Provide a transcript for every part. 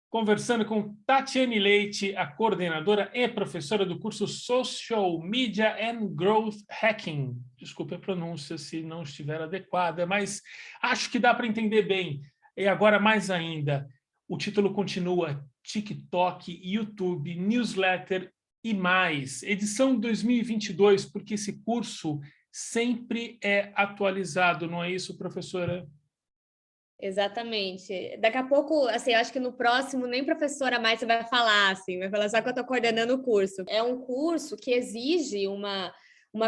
conversando com Tatiane Leite, a coordenadora e professora do curso Social Media and Growth Hacking. Desculpe a pronúncia se não estiver adequada, mas acho que dá para entender bem. E agora, mais ainda, o título continua: TikTok, YouTube, newsletter e mais. Edição 2022, porque esse curso sempre é atualizado, não é isso, professora? Exatamente. Daqui a pouco, assim, eu acho que no próximo nem professora mais você vai falar, assim, vai falar só que eu estou coordenando o curso. É um curso que exige uma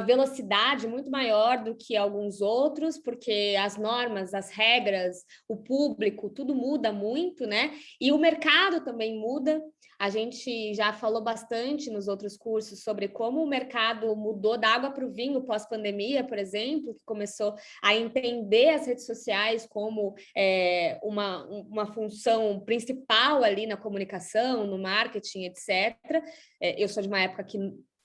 velocidade muito maior do que alguns outros, porque as normas, as regras, o público, tudo muda muito, né? E o mercado também muda. A gente já falou bastante nos outros cursos sobre como o mercado mudou da água para o vinho pós-pandemia, por exemplo, que começou a entender as redes sociais como uma função principal ali na comunicação, no marketing, etc. Eu sou de uma época que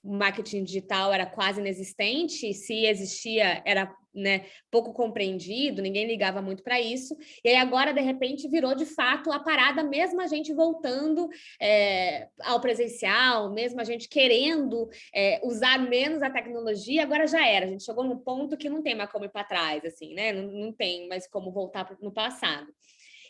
o marketing digital era quase inexistente, e se existia era, né, pouco compreendido, ninguém ligava muito para isso, e aí agora, de repente, virou de fato a parada, mesmo a gente voltando ao presencial, mesmo a gente querendo usar menos a tecnologia, agora já era, a gente chegou num ponto que não tem mais como ir para trás, assim, né? Não tem mais como voltar no passado.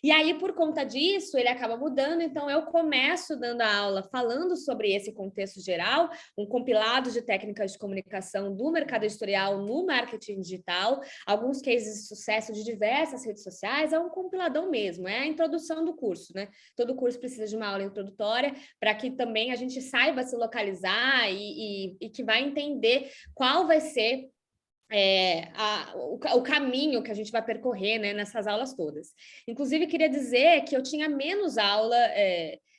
E aí, por conta disso, ele acaba mudando, então eu começo dando a aula falando sobre esse contexto geral, um compilado de técnicas de comunicação do mercado editorial no marketing digital, alguns cases de sucesso de diversas redes sociais, é um compiladão mesmo, é a introdução do curso, né? Todo curso precisa de uma aula introdutória para que também a gente saiba se localizar e que vai entender qual vai ser o caminho que a gente vai percorrer, né, nessas aulas todas. Inclusive, queria dizer que eu tinha menos aula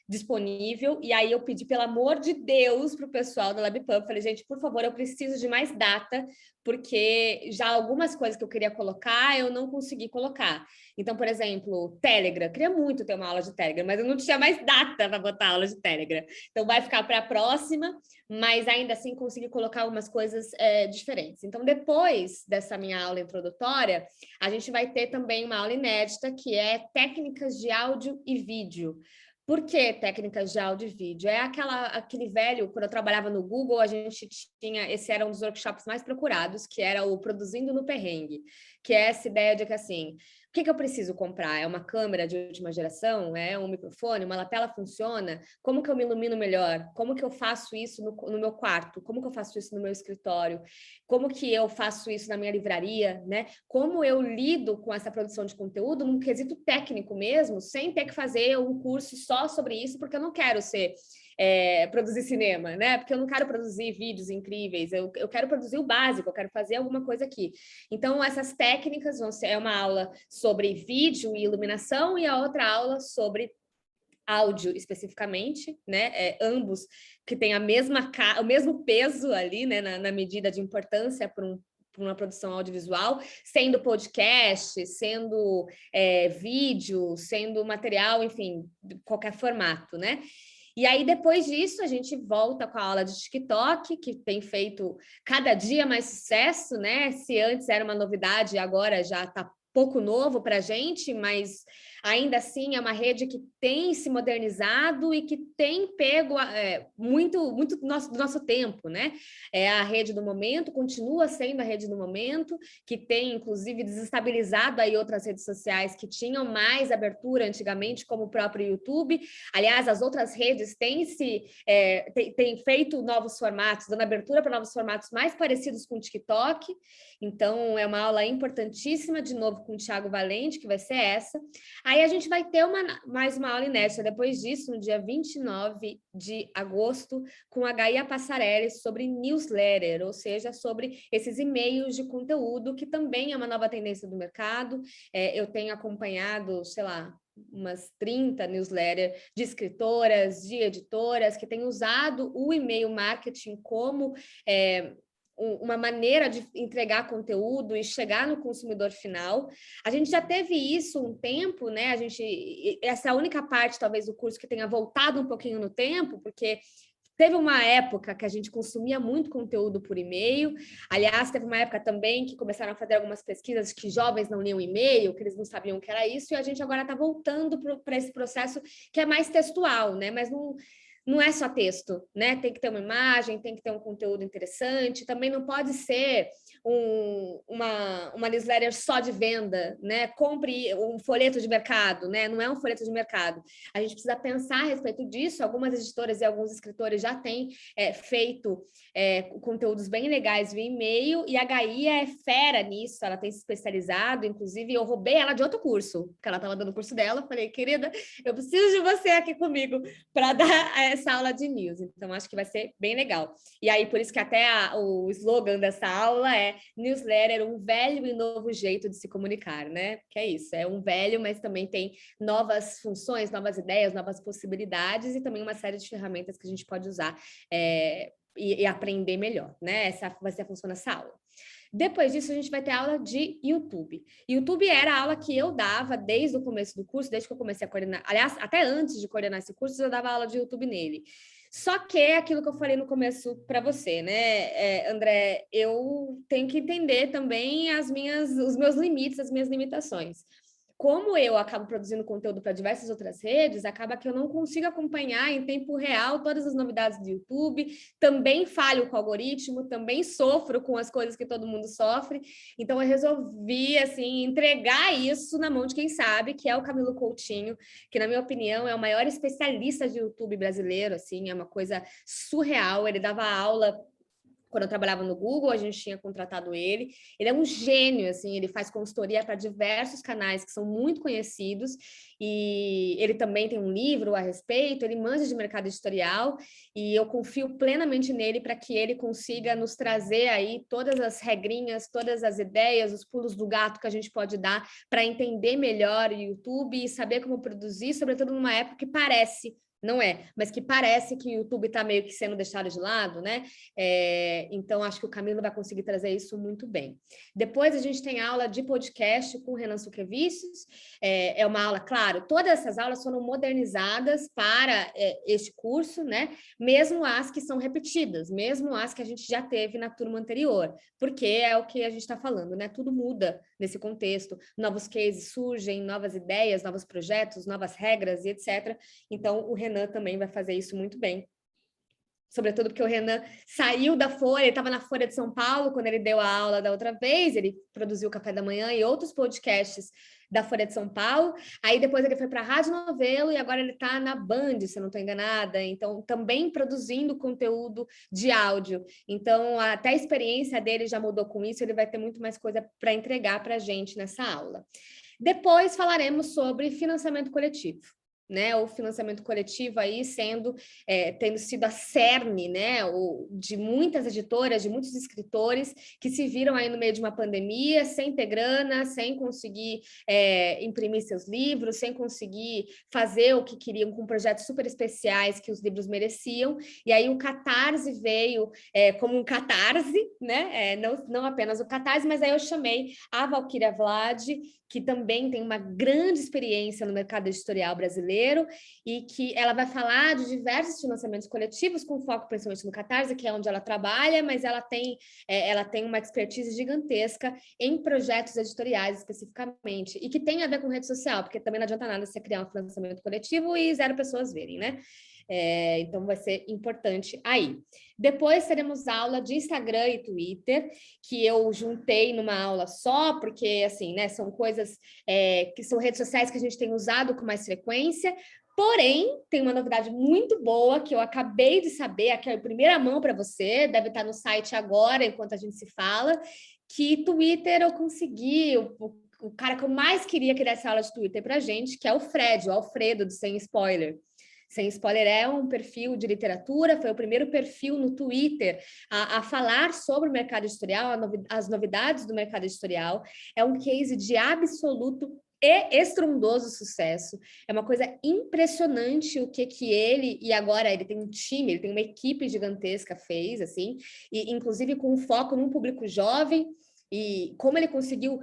disponível, e aí eu pedi, pelo amor de Deus, para o pessoal da LabPub, falei, gente, por favor, eu preciso de mais data, porque já algumas coisas que eu queria colocar, eu não consegui colocar. Então, por exemplo, Telegram, queria muito ter uma aula de Telegram, mas eu não tinha mais data para botar aula de Telegram. Então, vai ficar para a próxima, mas ainda assim consegui colocar algumas coisas diferentes. Então, depois dessa minha aula introdutória, a gente vai ter também uma aula inédita, que é técnicas de áudio e vídeo. Por que técnicas de áudio e vídeo? É aquele velho, quando eu trabalhava no Google, a gente tinha, esse era um dos workshops mais procurados, que era o Produzindo no Perrengue, que é essa ideia de que, assim, o que eu preciso comprar? É uma câmera de última geração? É um microfone? Uma lapela funciona? Como que eu me ilumino melhor? Como que eu faço isso no meu quarto? Como que eu faço isso no meu escritório? Como que eu faço isso na minha livraria, né? Como eu lido com essa produção de conteúdo num quesito técnico mesmo, sem ter que fazer um curso só sobre isso, porque eu não quero produzir cinema, né? Porque eu não quero produzir vídeos incríveis, eu quero produzir o básico, eu quero fazer alguma coisa aqui. Então, essas técnicas vão ser uma aula sobre vídeo e iluminação e a outra aula sobre áudio especificamente, né? Ambos que têm o mesmo peso ali, né? Na medida de importância para uma produção audiovisual, sendo podcast, sendo vídeo, sendo material, enfim, de qualquer formato, né? E aí, depois disso, a gente volta com a aula de TikTok, que tem feito cada dia mais sucesso, né? Se antes era uma novidade, agora já está pouco novo para a gente, mas ainda assim é uma rede que tem se modernizado e que tem pego muito do nosso tempo, né? É a rede do momento, continua sendo a rede do momento, que tem, inclusive, desestabilizado aí outras redes sociais que tinham mais abertura antigamente, como o próprio YouTube. Aliás, as outras redes têm feito novos formatos, dando abertura para novos formatos mais parecidos com o TikTok. Então, é uma aula importantíssima, de novo, com o Thiago Valente, que vai ser essa. Aí a gente vai ter mais uma aula inédita depois disso, no dia 29 de agosto, com a Gaia Passarelli, sobre newsletter, ou seja, sobre esses e-mails de conteúdo, que também é uma nova tendência do mercado. Eu tenho acompanhado, sei lá, umas 30 newsletters de escritoras, de editoras, que têm usado o e-mail marketing como uma maneira de entregar conteúdo e chegar no consumidor final. A gente já teve isso um tempo, né? Essa é a única parte, talvez, do curso que tenha voltado um pouquinho no tempo, porque Teve uma época que a gente consumia muito conteúdo por e-mail. Aliás, teve uma época também que começaram a fazer algumas pesquisas que jovens não liam e-mail, que eles não sabiam o que era isso, e a gente agora está voltando para esse processo que é mais textual, né? Mas não é só texto, né? Tem que ter uma imagem, tem que ter um conteúdo interessante, também não pode ser uma newsletter só de venda, né? Compre um folheto de mercado, né? Não é um folheto de mercado. A gente precisa pensar a respeito disso. Algumas editoras e alguns escritores já têm feito conteúdos bem legais via e-mail, e a Gaia é fera nisso, ela tem se especializado, inclusive eu roubei ela de outro curso, porque ela estava dando o curso dela, falei, querida, eu preciso de você aqui comigo para dar essa aula de news, então acho que vai ser bem legal. E aí, por isso que até o slogan dessa aula é newsletter, um velho e novo jeito de se comunicar, né? Que é isso, é um velho, mas também tem novas funções, novas ideias, novas possibilidades e também uma série de ferramentas que a gente pode usar e aprender melhor, né? Essa vai ser a função dessa aula. Depois disso, a gente vai ter aula de YouTube. YouTube era a aula que eu dava desde o começo do curso, desde que eu comecei a coordenar. Aliás, até antes de coordenar esse curso, eu dava aula de YouTube nele. Só que é aquilo que eu falei no começo para você, né, André? Eu tenho que entender também os meus limites, as minhas limitações. Como eu acabo produzindo conteúdo para diversas outras redes, acaba que eu não consigo acompanhar em tempo real todas as novidades do YouTube, também falho com o algoritmo, também sofro com as coisas que todo mundo sofre, então eu resolvi, assim, entregar isso na mão de quem sabe, que é o Camilo Coutinho, que na minha opinião é o maior especialista de YouTube brasileiro, assim, é uma coisa surreal, ele dava aula quando eu trabalhava no Google, a gente tinha contratado ele. Ele é um gênio, assim, ele faz consultoria para diversos canais que são muito conhecidos, e ele também tem um livro a respeito, ele manja de mercado editorial, e eu confio plenamente nele para que ele consiga nos trazer aí todas as regrinhas, todas as ideias, os pulos do gato que a gente pode dar para entender melhor o YouTube e saber como produzir, sobretudo numa época que parece, não é, mas que parece que o YouTube está meio que sendo deixado de lado, né? Então, acho que o Camilo vai conseguir trazer isso muito bem. Depois, a gente tem aula de podcast com o Renan Suquevicius. É uma aula, claro, todas essas aulas foram modernizadas para este curso, né? Mesmo as que são repetidas, mesmo as que a gente já teve na turma anterior, porque é o que a gente está falando, né? Tudo muda nesse contexto, novos cases surgem, novas ideias, novos projetos, novas regras e etc. Então, o Renan também vai fazer isso muito bem. Sobretudo porque o Renan saiu da Folha, ele estava na Folha de São Paulo quando ele deu a aula da outra vez, ele produziu o Café da Manhã e outros podcasts da Folha de São Paulo, aí depois ele foi para a Rádio Novelo e agora ele está na Band, se eu não estou enganada, então também produzindo conteúdo de áudio. Então, até a experiência dele já mudou com isso, ele vai ter muito mais coisa para entregar para a gente nessa aula. Depois falaremos sobre financiamento coletivo, né? O financiamento coletivo aí tendo sido a cerne, né, de muitas editoras, de muitos escritores que se viram aí no meio de uma pandemia, sem ter grana, sem conseguir imprimir seus livros, sem conseguir fazer o que queriam com projetos super especiais que os livros mereciam, e aí o Catarse veio como um catarse, né? Não apenas o Catarse, mas aí eu chamei a Valquíria Vlad, que também tem uma grande experiência no mercado editorial brasileiro e que ela vai falar de diversos financiamentos coletivos, com foco principalmente no Catarse, que é onde ela trabalha, mas ela tem uma expertise gigantesca em projetos editoriais especificamente, e que tem a ver com rede social, porque também não adianta nada você criar um financiamento coletivo e 0 pessoas verem, né? Então vai ser importante aí. Depois teremos aula de Instagram e Twitter, que eu juntei numa aula só, porque assim, né, são coisas que são redes sociais que a gente tem usado com mais frequência. Porém, tem uma novidade muito boa que eu acabei de saber, aqui é a primeira mão para você, deve estar no site agora, enquanto a gente se fala, que Twitter eu consegui, o cara que eu mais queria que desse aula de Twitter para a gente, que é o Fred, o Alfredo, do Sem Spoiler. Sem Spoiler é um perfil de literatura, foi o primeiro perfil no Twitter a falar sobre o mercado editorial, as novidades do mercado editorial. É um case de absoluto e estrondoso sucesso. É uma coisa impressionante o que ele, e agora ele tem um time, ele tem uma equipe gigantesca fez, assim, e inclusive com um foco num público jovem, e como ele conseguiu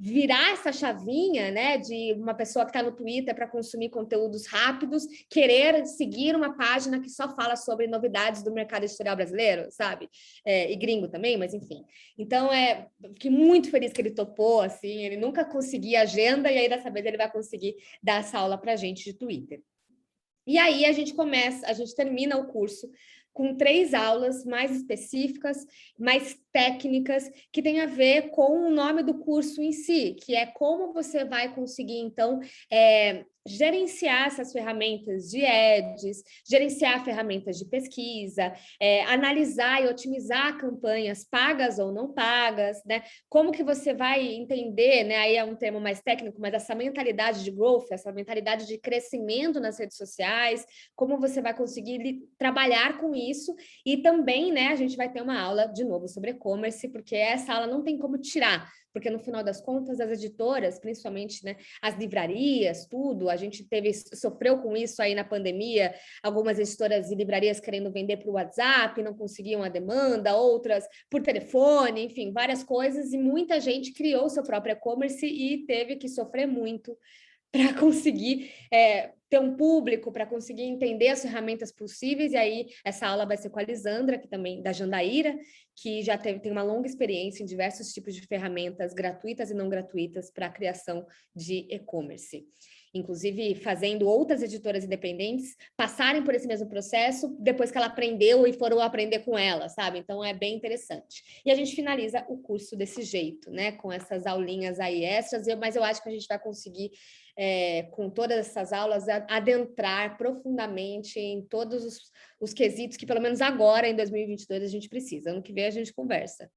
virar essa chavinha, né, de uma pessoa que está no Twitter para consumir conteúdos rápidos, querer seguir uma página que só fala sobre novidades do mercado editorial brasileiro, sabe? E gringo também, mas enfim. Então, fiquei muito feliz que ele topou, assim, ele nunca conseguia agenda, e aí dessa vez ele vai conseguir dar essa aula para a gente de Twitter. E aí a gente termina o curso com 3 aulas mais específicas, mais técnicas, que tem a ver com o nome do curso em si, que é como você vai conseguir, então, gerenciar essas ferramentas de ads, gerenciar ferramentas de pesquisa, analisar e otimizar campanhas pagas ou não pagas, né? Como que você vai entender, né? Aí é um termo mais técnico, mas essa mentalidade de growth, essa mentalidade de crescimento nas redes sociais, como você vai conseguir trabalhar com isso. E também, né, a gente vai ter uma aula de novo sobre e-commerce, porque essa aula não tem como tirar, porque no final das contas as editoras, principalmente, né, as livrarias, tudo, a gente sofreu com isso aí na pandemia, algumas editoras e livrarias querendo vender para o WhatsApp, não conseguiam a demanda, outras por telefone, enfim, várias coisas, e muita gente criou seu próprio e-commerce e teve que sofrer muito para conseguir ter um público, para conseguir entender as ferramentas possíveis. E aí essa aula vai ser com a Lisandra, que também da Jandaíra, que já tem uma longa experiência em diversos tipos de ferramentas gratuitas e não gratuitas para a criação de e-commerce. Inclusive fazendo outras editoras independentes passarem por esse mesmo processo depois que ela aprendeu e foram aprender com ela, sabe? Então é bem interessante. E a gente finaliza o curso desse jeito, né? Com essas aulinhas aí extras, mas eu acho que a gente vai conseguir, com todas essas aulas, adentrar profundamente em todos os quesitos que, pelo menos agora, em 2022, a gente precisa. Ano que vem a gente conversa.